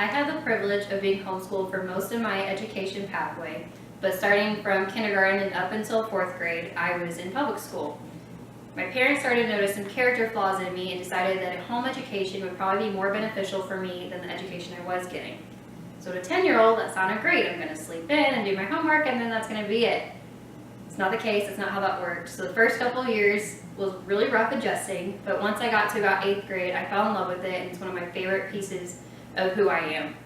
I had the privilege of being homeschooled for most of my education pathway, but starting from kindergarten and up until 4th grade, I was in public school. My parents started to notice some character flaws in me and decided that a home education would probably be more beneficial for me than the education I was getting. So to a 10-year-old, that sounded great. I'm going to sleep in and do my homework, and then that's going to be it. It's not the case. It's not how that worked. So the first couple of years was really rough adjusting, but once I got to about 8th grade, I fell in love with it, and it's one of my favorite pieces of who I am.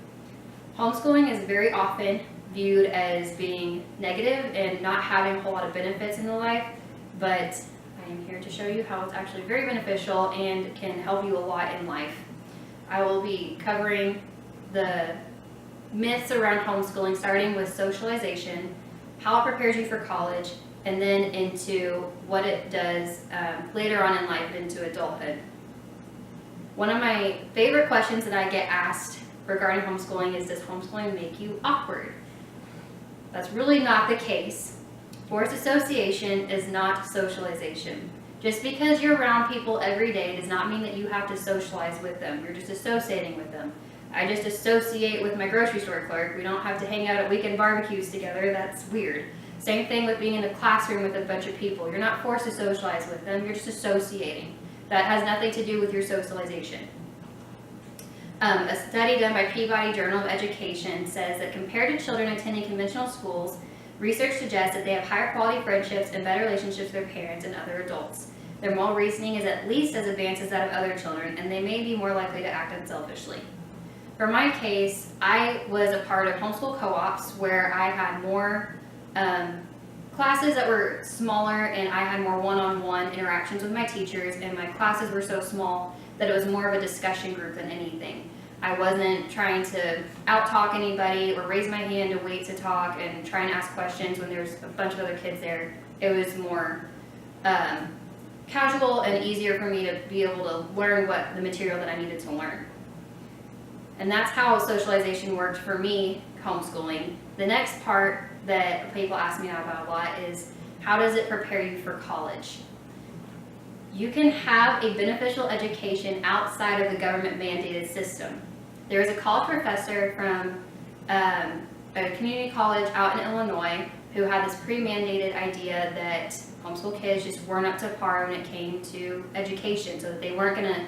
Homeschooling is very often viewed as being negative and not having a whole lot of benefits in the life, but I am here to show you how it's actually very beneficial and can help you a lot in life. I will be covering the myths around homeschooling, starting with socialization, how it prepares you for college, and then into what it does later on in life into adulthood. One of my favorite questions that I get asked regarding homeschooling is, does homeschooling make you awkward? That's really not the case. Forced association is not socialization. Just because you're around people every day does not mean that you have to socialize with them. You're just associating with them. I just associate with my grocery store clerk. We don't have to hang out at weekend barbecues together. That's weird. Same thing with being in a classroom with a bunch of people. You're not forced to socialize with them. You're just associating. That has nothing to do with your socialization. A study done by Peabody Journal of Education says that compared to children attending conventional schools, research suggests that they have higher quality friendships and better relationships with their parents and other adults. Their moral reasoning is at least as advanced as that of other children, and they may be more likely to act unselfishly. For my case, I was a part of homeschool co-ops where I had more classes that were smaller, and I had more one-on-one interactions with my teachers, and my classes were so small that it was more of a discussion group than anything. I wasn't trying to out-talk anybody or raise my hand to wait to talk and try and ask questions when there's a bunch of other kids there. It was more casual and easier for me to be able to learn what the material that I needed to learn. And that's how socialization worked for me, homeschooling. The next part that people ask me about a lot is, how does it prepare you for college? You can have a beneficial education outside of the government mandated system. There is a college professor from a community college out in Illinois who had this pre-mandated idea that homeschool kids just weren't up to par when it came to education, so that they weren't going to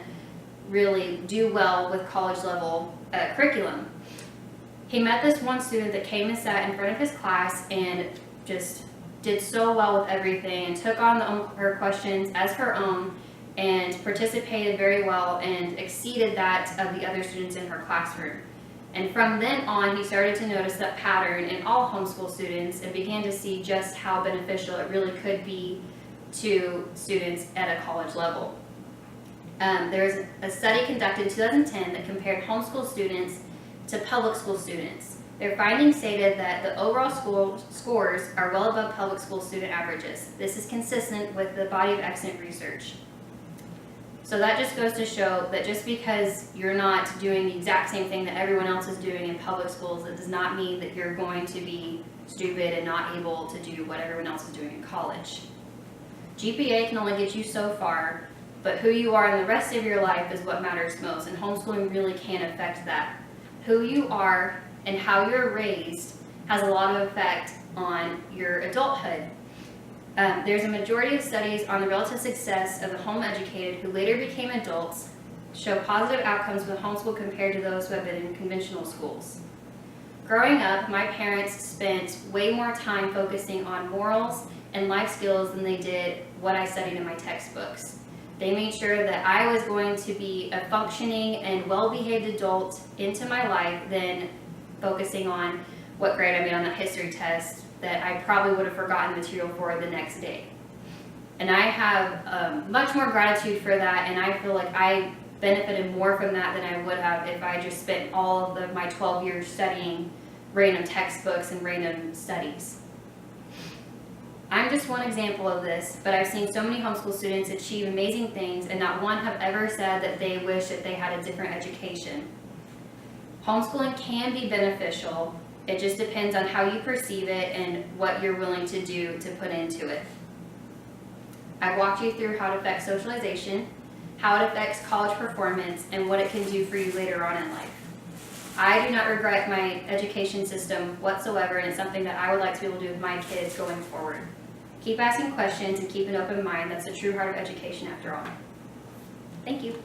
really do well with college level curriculum. He met this one student that came and sat in front of his class and just did so well with everything and took on her questions as her own and participated very well and exceeded that of the other students in her classroom. And from then on, he started to notice that pattern in all homeschool students and began to see just how beneficial it really could be to students at a college level. There's a study conducted in 2010 that compared homeschool students to public school students. Their findings stated that the overall school scores are well above public school student averages. This is consistent with the body of excellent research. So that just goes to show that just because you're not doing the exact same thing that everyone else is doing in public schools, it does not mean that you're going to be stupid and not able to do what everyone else is doing in college. GPA can only get you so far, but who you are in the rest of your life is what matters most, and homeschooling really can affect that. Who you are and how you're raised has a lot of effect on your adulthood. There's a majority of studies on the relative success of the home educated who later became adults show positive outcomes with homeschool compared to those who have been in conventional schools. Growing up, my parents spent way more time focusing on morals and life skills than they did what I studied in my textbooks. They made sure that I was going to be a functioning and well-behaved adult into my life than focusing on what grade I made on that history test that I probably would have forgotten material for the next day. And I have much more gratitude for that, and I feel like I benefited more from that than I would have if I just spent all of my 12 years studying random textbooks and random studies. I'm just one example of this, but I've seen so many homeschool students achieve amazing things, and not one have ever said that they wish that they had a different education. Homeschooling can be beneficial. It just depends on how you perceive it and what you're willing to do to put into it. I've walked you through how it affects socialization, how it affects college performance, and what it can do for you later on in life. I do not regret my education system whatsoever, and it's something that I would like to be able to do with my kids going forward. Keep asking questions and keep an open mind. That's the true heart of education after all. Thank you.